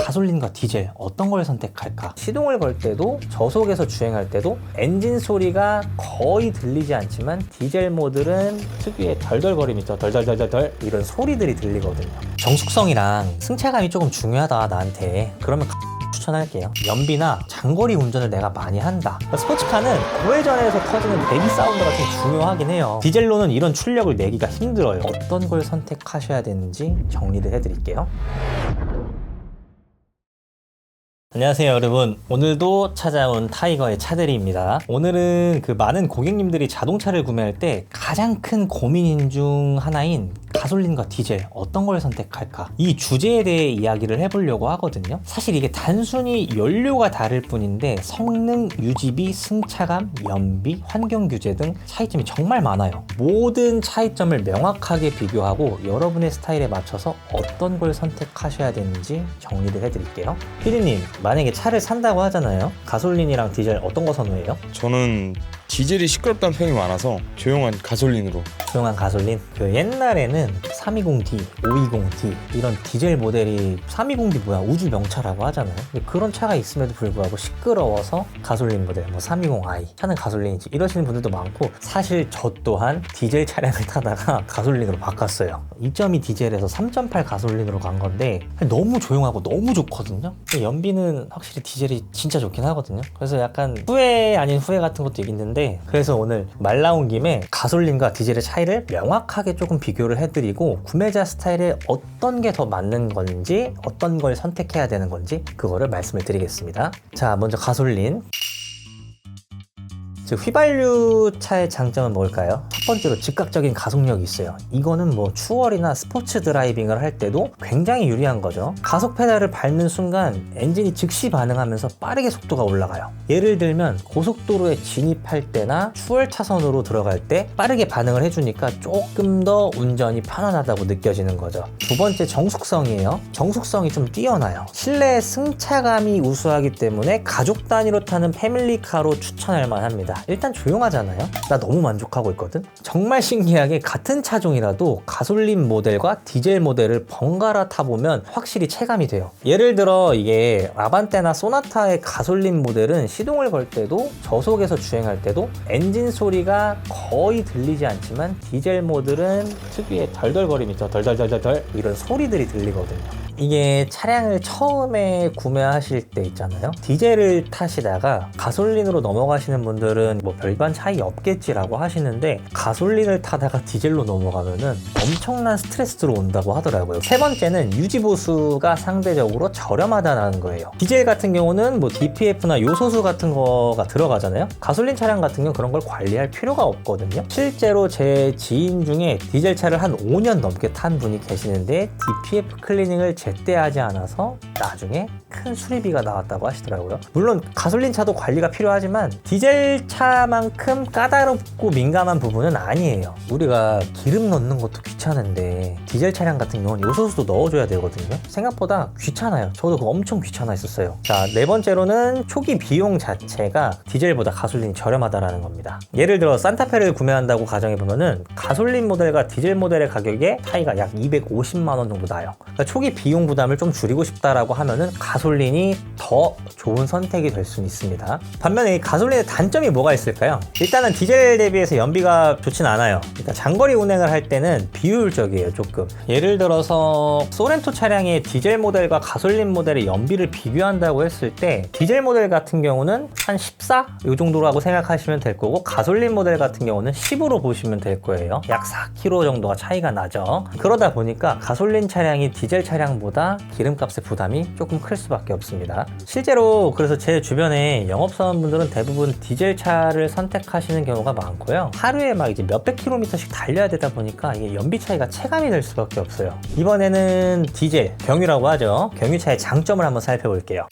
가솔린과 디젤 어떤 걸 선택할까? 시동을 걸 때도 저속에서 주행할 때도 엔진 소리가 거의 들리지 않지만 디젤 모델은 특유의 덜덜거림이 있죠. 덜덜덜덜 이런 소리들이 들리거든요. 정숙성이랑 승차감이 조금 중요하다 나한테. 그러면 추천할게요. 연비나 장거리 운전을 내가 많이 한다. 스포츠카는 우회전에서 터지는 배기 사운드가 좀 중요하긴 해요. 디젤로는 이런 출력을 내기가 힘들어요. 어떤 걸 선택하셔야 되는지 정리를 해드릴게요. 안녕하세요 여러분, 오늘도 찾아온 타이거의 차들이입니다. 오늘은 그 많은 고객님들이 자동차를 구매할 때 가장 큰 고민인 중 하나인 가솔린과 디젤 어떤 걸 선택할까, 이 주제에 대해 이야기를 해보려고 하거든요. 사실 이게 단순히 연료가 다를 뿐인데 성능, 유지비, 승차감, 연비, 환경 규제 등 차이점이 정말 많아요. 모든 차이점을 명확하게 비교하고 여러분의 스타일에 맞춰서 어떤 걸 선택하셔야 되는지 정리를 해드릴게요. 피디님, 만약에 차를 산다고 하잖아요. 가솔린이랑 디젤 어떤 거 선호해요? 저는 디젤이 시끄럽다는 평이 많아서 조용한 가솔린으로. 조용한 가솔린? 그 옛날에는 320D, 520D 이런 디젤 모델이 320D 뭐야 우주 명차라고 하잖아요. 근데 그런 차가 있음에도 불구하고 시끄러워서 가솔린 모델, 뭐 320i 차는 가솔린이지 이러시는 분들도 많고, 사실 저 또한 디젤 차량을 타다가 가솔린으로 바꿨어요. 2.2 디젤에서 3.8 가솔린으로 간 건데 너무 조용하고 너무 좋거든요. 연비는 확실히 디젤이 진짜 좋긴 하거든요. 그래서 약간 후회 아닌 후회 같은 것도 있는데, 그래서 오늘 말 나온 김에 가솔린과 디젤의 차이를 명확하게 조금 비교를 해드리고 구매자 스타일에 어떤 게 더 맞는 건지, 어떤 걸 선택해야 되는 건지 그거를 말씀을 드리겠습니다. 자, 먼저 가솔린. 즉 휘발유 차의 장점은 뭘까요? 첫 번째로 즉각적인 가속력이 있어요. 이거는 뭐 추월이나 스포츠 드라이빙을 할 때도 굉장히 유리한 거죠. 가속 페달을 밟는 순간 엔진이 즉시 반응하면서 빠르게 속도가 올라가요. 예를 들면 고속도로에 진입할 때나 추월 차선으로 들어갈 때 빠르게 반응을 해주니까 조금 더 운전이 편안하다고 느껴지는 거죠. 두 번째, 정숙성이에요. 정숙성이 좀 뛰어나요. 실내 승차감이 우수하기 때문에 가족 단위로 타는 패밀리카로 추천할 만합니다. 일단 조용하잖아요. 나 너무 만족하고 있거든. 정말 신기하게 같은 차종이라도 가솔린 모델과 디젤 모델을 번갈아 타보면 확실히 체감이 돼요. 예를 들어 이게 아반떼나 소나타의 가솔린 모델은 시동을 걸 때도 저속에서 주행할 때도 엔진 소리가 거의 들리지 않지만 디젤 모델은 특유의 덜덜거림이 있죠. 덜덜덜덜 이런 소리들이 들리거든요. 이게 차량을 처음에 구매하실 때 있잖아요. 디젤을 타시다가 가솔린으로 넘어가시는 분들은 뭐 별반 차이 없겠지라고 하시는데, 가솔린을 타다가 디젤로 넘어가면은 엄청난 스트레스로 온다고 하더라고요. 세 번째는 유지보수가 상대적으로 저렴하다는 거예요. 디젤 같은 경우는 뭐 DPF나 요소수 같은 거가 들어가잖아요. 가솔린 차량 같은 경우는 그런 걸 관리할 필요가 없거든요. 실제로 제 지인 중에 디젤 차를 한 5년 넘게 탄 분이 계시는데 DPF 클리닝을 제때 하지 않아서 나중에 큰 수리비가 나왔다고 하시더라고요. 물론 가솔린 차도 관리가 필요하지만 디젤 차만큼 까다롭고 민감한 부분은 아니에요. 우리가 기름 넣는 것도 귀찮은데 디젤 차량 같은 경우는 요소수도 넣어줘야 되거든요. 생각보다 귀찮아요. 저도 그거 엄청 귀찮아했었어요. 자, 네 번째로는 초기 비용 자체가 디젤보다 가솔린이 저렴하다라는 겁니다. 예를 들어 산타페를 구매한다고 가정해보면은 가솔린 모델과 디젤 모델의 가격에 차이가 약 250만 원 정도 나요. 그러니까 초기 비용 부담을 좀 줄이고 싶다라고 하면은 가솔린이 더 좋은 선택이 될 수 있습니다. 반면에 이 가솔린의 단점이 뭐가 있을까요? 일단은 디젤 대비해서 연비가 좋진 않아요. 그러니까 장거리 운행을 할 때는 비효율적이에요, 조금. 예를 들어서 소렌토 차량의 디젤 모델과 가솔린 모델의 연비를 비교한다고 했을 때 디젤 모델 같은 경우는 한 14? 이 정도라고 생각하시면 될 거고, 가솔린 모델 같은 경우는 10으로 보시면 될 거예요. 약 4km 정도가 차이가 나죠. 그러다 보니까 가솔린 차량이 디젤 차량보다 기름값의 부담이 조금 클 수밖에 없습니다. 실제로 그래서 제 주변에 영업사원분들은 대부분 디젤 차를 선택하시는 경우가 많고요. 하루에 막 이제 몇백 킬로미터씩 달려야 되다 보니까 이게 연비 차이가 체감이 될 수밖에 없어요. 이번에는 디젤, 경유라고 하죠. 경유차의 장점을 한번 살펴볼게요.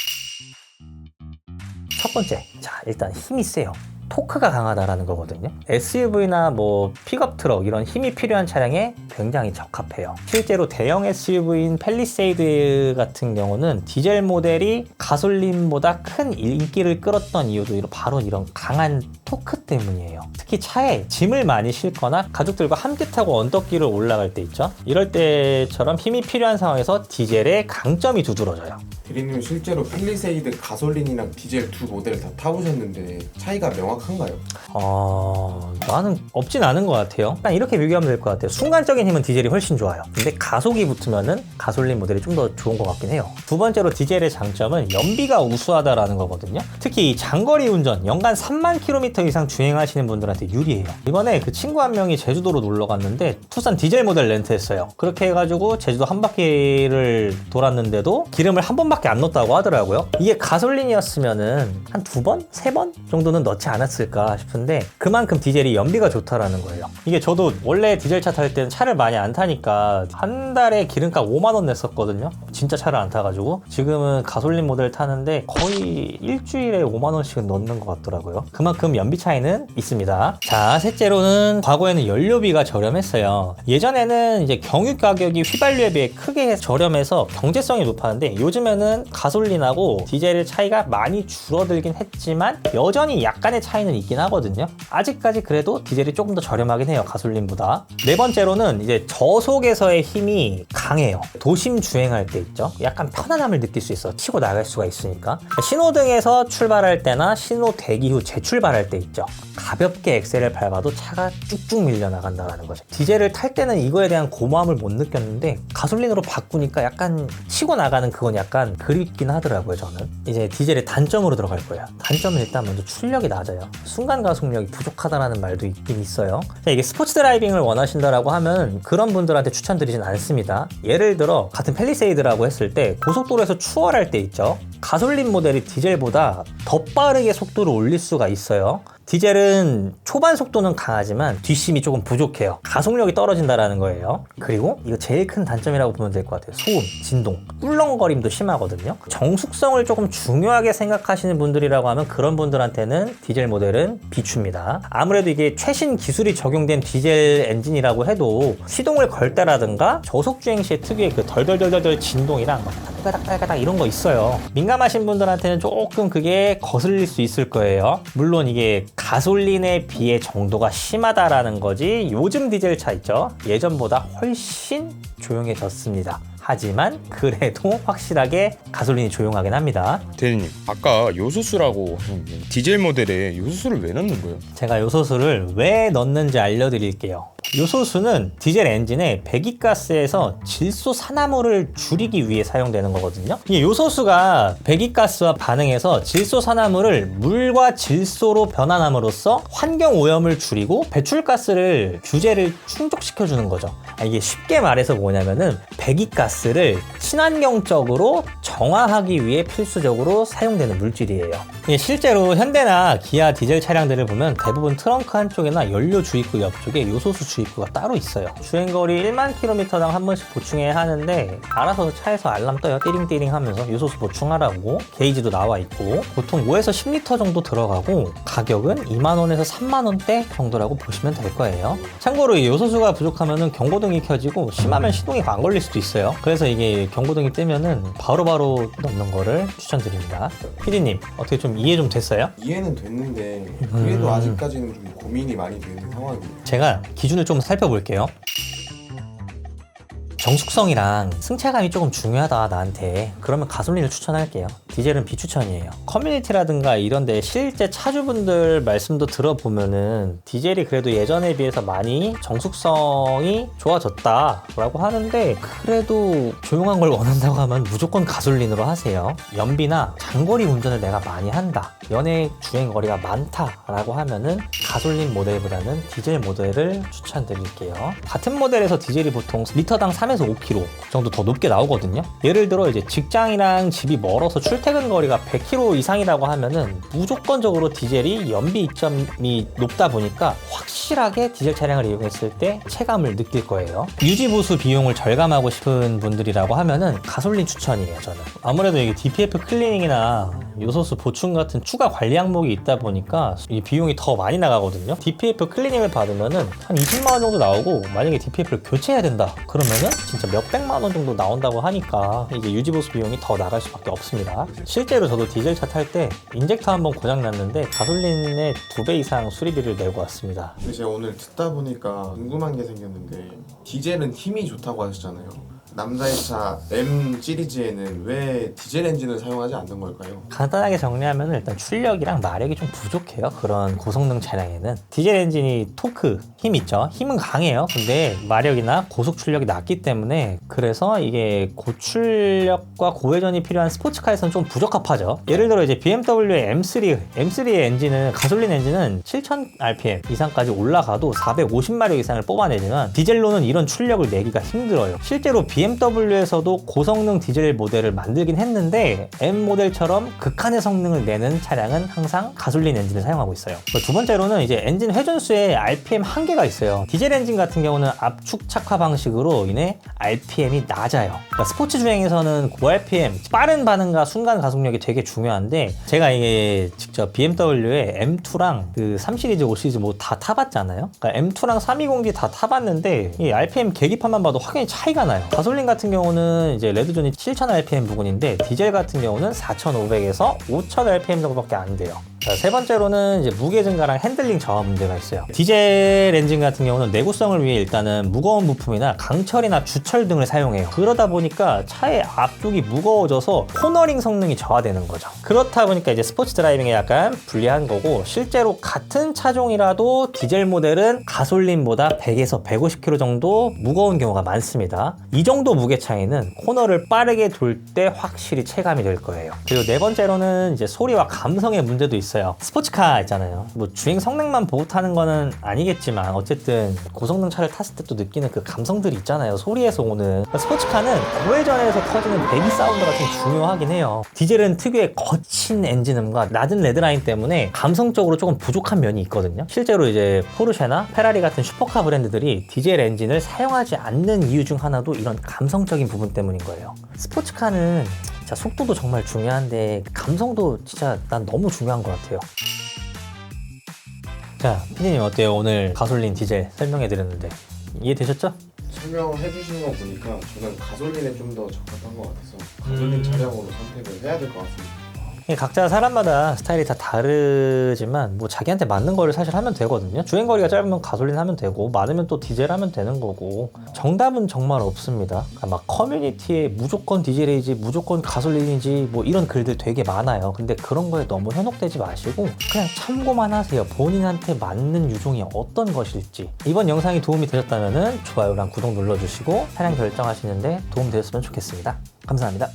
첫 번째, 자, 일단 힘이 세요. 토크가 강하다라는 거거든요. SUV나 뭐 픽업 트럭 이런 힘이 필요한 차량에 굉장히 적합해요. 실제로 대형 SUV인 팰리세이드 같은 경우는 디젤 모델이 가솔린보다 큰 인기를 끌었던 이유도 바로 이런 강한 토크 때문이에요. 특히 차에 짐을 많이 싣거나 가족들과 함께 타고 언덕길을 올라갈 때 있죠. 이럴 때처럼 힘이 필요한 상황에서 디젤의 강점이 두드러져요. 대리님은 실제로 펠리세이드 가솔린이랑 디젤 두 모델을 다 타보셨는데 차이가 명확한가요? 나는 없진 않은 것 같아요. 그냥 이렇게 비교하면 될 것 같아요. 순간적인 힘은 디젤이 훨씬 좋아요. 근데 가속이 붙으면은 가솔린 모델이 좀 더 좋은 것 같긴 해요. 두 번째로 디젤의 장점은 연비가 우수하다라는 거거든요. 특히 이 장거리 운전, 연간 3만 킬로미터 이상 주행하시는 분들한테 유리해요. 이번에 그 친구 한 명이 제주도로 놀러 갔는데 투싼 디젤 모델 렌트했어요. 그렇게 해가지고 제주도 한 바퀴를 돌았는데도 기름을 한 번밖에 안 넣었다고 하더라고요. 이게 가솔린이었으면은 한 두 번? 세 번 정도는 넣지 않았을까 싶은데 그만큼 디젤이 연비가 좋다라는 거예요. 이게 저도 원래 디젤차 탈 때는 차를 많이 안 타니까 한 달에 기름값 5만 원 냈었거든요. 진짜 차를 안 타가지고 지금은 가솔린 모델 타는데 거의 일주일에 5만 원씩은 넣는 것 같더라고요. 그만큼 연비 차이는 있습니다. 자, 셋째로는 과거에는 연료비가 저렴했어요. 예전에는 이제 경유 가격이 휘발유에 비해 크게 저렴해서 경제성이 높았는데 요즘에는 가솔린하고 디젤의 차이가 많이 줄어들긴 했지만 여전히 약간의 차이는 있긴 하거든요. 아직까지 그래도 디젤이 조금 더 저렴하긴 해요, 가솔린보다. 네 번째로는 이제 저속에서의 힘이 강해요. 도심 주행할 때 있죠. 약간 편안함을 느낄 수 있어. 치고 나갈 수가 있으니까. 신호등에서 출발할 때나 신호 대기 후 재출발할 때 있죠. 가볍게 엑셀을 밟아도 차가 쭉쭉 밀려나간다는 거죠. 디젤을 탈 때는 이거에 대한 고마움을 못 느꼈는데 가솔린으로 바꾸니까 약간 치고 나가는 그건 약간 그립긴 하더라고요, 저는. 이제 디젤의 단점으로 들어갈 거예요. 단점은 일단 먼저 출력이 낮아요. 순간 가속력이 부족하다라는 말도 있긴 있어요. 자, 이게 스포츠 드라이빙을 원하신다라고 하면 그런 분들한테 추천드리진 않습니다. 예를 들어 같은 펠리세이드라고 했을 때 고속도로에서 추월할 때 있죠. 가솔린 모델이 디젤보다 더 빠르게 속도를 올릴 수가 있어요. 디젤은 초반 속도는 강하지만 뒷심이 조금 부족해요. 가속력이 떨어진다라는 거예요. 그리고 이거 제일 큰 단점이라고 보면 될 것 같아요. 소음, 진동, 꿀렁거림도 심하거든요. 정숙성을 조금 중요하게 생각하시는 분들이라고 하면 그런 분들한테는 디젤 모델은 비추입니다. 아무래도 이게 최신 기술이 적용된 디젤 엔진이라고 해도 시동을 걸 때라든가 저속 주행 시에 특유의 그 덜덜덜덜 진동이랑 막 따가닥따가닥 이런 거 있어요. 민감하신 분들한테는 조금 그게 거슬릴 수 있을 거예요. 물론 이게 가솔린에 비해 정도가 심하다라는 거지 요즘 디젤 차 있죠? 예전보다 훨씬 조용해졌습니다. 하지만 그래도 확실하게 가솔린이 조용하긴 합니다. 대리님, 아까 요소수라고 하셨는데 디젤 모델에 요소수를 왜 넣는 거예요? 제가 요소수를 왜 넣는지 알려드릴게요. 요소수는 디젤 엔진의 배기가스에서 질소 산화물을 줄이기 위해 사용되는 거거든요. 이 요소수가 배기가스와 반응해서 질소 산화물을 물과 질소로 변환함으로써 환경 오염을 줄이고 배출가스를 규제를 충족시켜주는 거죠. 이게 쉽게 말해서 뭐냐면은 배기가스를 친환경적으로 정화하기 위해 필수적으로 사용되는 물질이에요. 실제로 현대나 기아 디젤 차량들을 보면 대부분 트렁크 한쪽이나 연료 주입구 옆쪽에 요소수 주입구가 따로 있어요. 주행거리 1만 킬로미터당 한 번씩 보충해야 하는데 알아서 차에서 알람 떠요. 띠링띠링 하면서 요소수 보충하라고. 게이지도 나와 있고 보통 5에서 10리터 정도 들어가고 가격은 2만 원에서 3만 원대 정도라고 보시면 될 거예요. 참고로 이 요소수가 부족하면은 경고등이 켜지고 심하면 시동이 안 걸릴 수도 있어요. 그래서 이게 경고등이 뜨면은 바로바로 넣는 거를 추천드립니다. PD님 어떻게 좀 이해 좀 됐어요? 이해는 됐는데 그래도 아직까지는 좀 고민이 많이 되는 상황이에요. 제가 기준을 좀 살펴볼게요. 정숙성이랑 승차감이 조금 중요하다 나한테. 그러면 가솔린을 추천할게요. 디젤은 비추천이에요. 커뮤니티라든가 이런데 실제 차주분들 말씀도 들어보면은 디젤이 그래도 예전에 비해서 많이 정숙성이 좋아졌다라고 하는데 그래도 조용한 걸 원한다고 하면 무조건 가솔린으로 하세요. 연비나 장거리 운전을 내가 많이 한다, 연애 주행 거리가 많다라고 하면은 가솔린 모델보다는 디젤 모델을 추천드릴게요. 같은 모델에서 디젤이 보통 리터당 3에서 5km 정도 더 높게 나오거든요. 예를 들어 이제 직장이랑 집이 멀어서 출퇴근 거리가 100km 이상이라고 하면은 무조건적으로 디젤이 연비 이점이 높다 보니까 확실하게 디젤 차량을 이용했을 때 체감을 느낄 거예요. 유지 보수 비용을 절감하고 싶은 분들이라고 하면은 가솔린 추천이에요, 저는. 아무래도 이게 DPF 클리닝이나 요소수 보충 같은 추가 관리 항목이 있다 보니까 이 비용이 더 많이 나가거든요. DPF 클리닝을 받으면은 한 20만 원 정도 나오고 만약에 DPF를 교체해야 된다 그러면은 진짜 몇백만 원 정도 나온다고 하니까 이제 유지보수 비용이 더 나갈 수밖에 없습니다. 실제로 저도 디젤차 탈 때 인젝터 한번 고장 났는데 가솔린의 2배 이상 수리비를 내고 왔습니다. 근데 제가 오늘 듣다 보니까 궁금한 게 생겼는데 디젤은 힘이 좋다고 하셨잖아요. 남자의 차 M 시리즈에는 왜 디젤 엔진을 사용하지 않는 걸까요? 간단하게 정리하면 일단 출력이랑 마력이 좀 부족해요. 그런 고성능 차량에는 디젤 엔진이 토크, 힘 있죠. 힘은 강해요. 근데 마력이나 고속 출력이 낮기 때문에 그래서 이게 고출력과 고회전이 필요한 스포츠카에서는 좀 부적합하죠. 예를 들어 이제 BMW의 M3의 엔진은 가솔린 엔진은 7000rpm 이상까지 올라가도 450마력 이상을 뽑아내지만 디젤로는 이런 출력을 내기가 힘들어요. 실제로 BMW에서도 고성능 디젤 모델을 만들긴 했는데 M 모델처럼 극한의 성능을 내는 차량은 항상 가솔린 엔진을 사용하고 있어요. 두 번째로는 이제 엔진 회전수에 RPM 한계가 있어요. 디젤 엔진 같은 경우는 압축 착화 방식으로 인해 RPM이 낮아요. 그러니까 스포츠 주행에서는 고RPM, 빠른 반응과 순간 가속력이 되게 중요한데 제가 이게 직접 BMW의 M2랑 그 3시리즈, 5시리즈 뭐 다 타봤잖아요. 그러니까 M2랑 320D 다 타봤는데 이 RPM 계기판만 봐도 확연히 차이가 나요. 가솔린 같은 경우는 이제 레드존이 7000rpm 부근인데 디젤 같은 경우는 4500에서 5000rpm 정도밖에 안 돼요. 자, 세 번째로는 이제 무게 증가랑 핸들링 저하 문제가 있어요. 디젤 엔진 같은 경우는 내구성을 위해 일단은 무거운 부품이나 강철이나 주철 등을 사용해요. 그러다 보니까 차의 앞쪽이 무거워져서 코너링 성능이 저하되는 거죠. 그렇다 보니까 이제 스포츠 드라이빙에 약간 불리한 거고, 실제로 같은 차종이라도 디젤 모델은 가솔린보다 100에서 150kg 정도 무거운 경우가 많습니다. 이 정도 무게 차이는 코너를 빠르게 돌 때 확실히 체감이 될 거예요. 그리고 네 번째로는 이제 소리와 감성의 문제도 있어요. 스포츠카 있잖아요. 뭐 주행 성능만 보고 타는 거는 아니겠지만 어쨌든 고성능 차를 탔을 때 또 느끼는 그 감성들이 있잖아요. 소리에서 오는. 그러니까 스포츠카는 고회전에서 터지는 배기 사운드가 좀 중요하긴 해요. 디젤은 특유의 거친 엔진음과 낮은 레드라인 때문에 감성적으로 조금 부족한 면이 있거든요. 실제로 이제 포르쉐나 페라리 같은 슈퍼카 브랜드들이 디젤 엔진을 사용하지 않는 이유 중 하나도 이런 감성적인 부분 때문인 거예요. 스포츠카는 진짜 속도도 정말 중요한데 감성도 진짜 난 너무 중요한 것 같아요. 자, 피디님 어때요? 오늘 가솔린 디젤 설명해 드렸는데 이해되셨죠? 설명해 주신 거 보니까 저는 가솔린에 좀 더 적합한 것 같아서 가솔린 차량으로 선택을 해야 될 것 같습니다. 각자 사람마다 스타일이 다 다르지만 뭐 자기한테 맞는 거를 사실 하면 되거든요. 주행거리가 짧으면 가솔린 하면 되고 많으면 또 디젤 하면 되는 거고 정답은 정말 없습니다. 그러니까 막 커뮤니티에 무조건 디젤이지 무조건 가솔린이지 뭐 이런 글들 되게 많아요. 근데 그런 거에 너무 현혹되지 마시고 그냥 참고만 하세요. 본인한테 맞는 유종이 어떤 것일지. 이번 영상이 도움이 되셨다면 좋아요랑 구독 눌러주시고 차량 결정하시는데 도움 되셨으면 좋겠습니다. 감사합니다.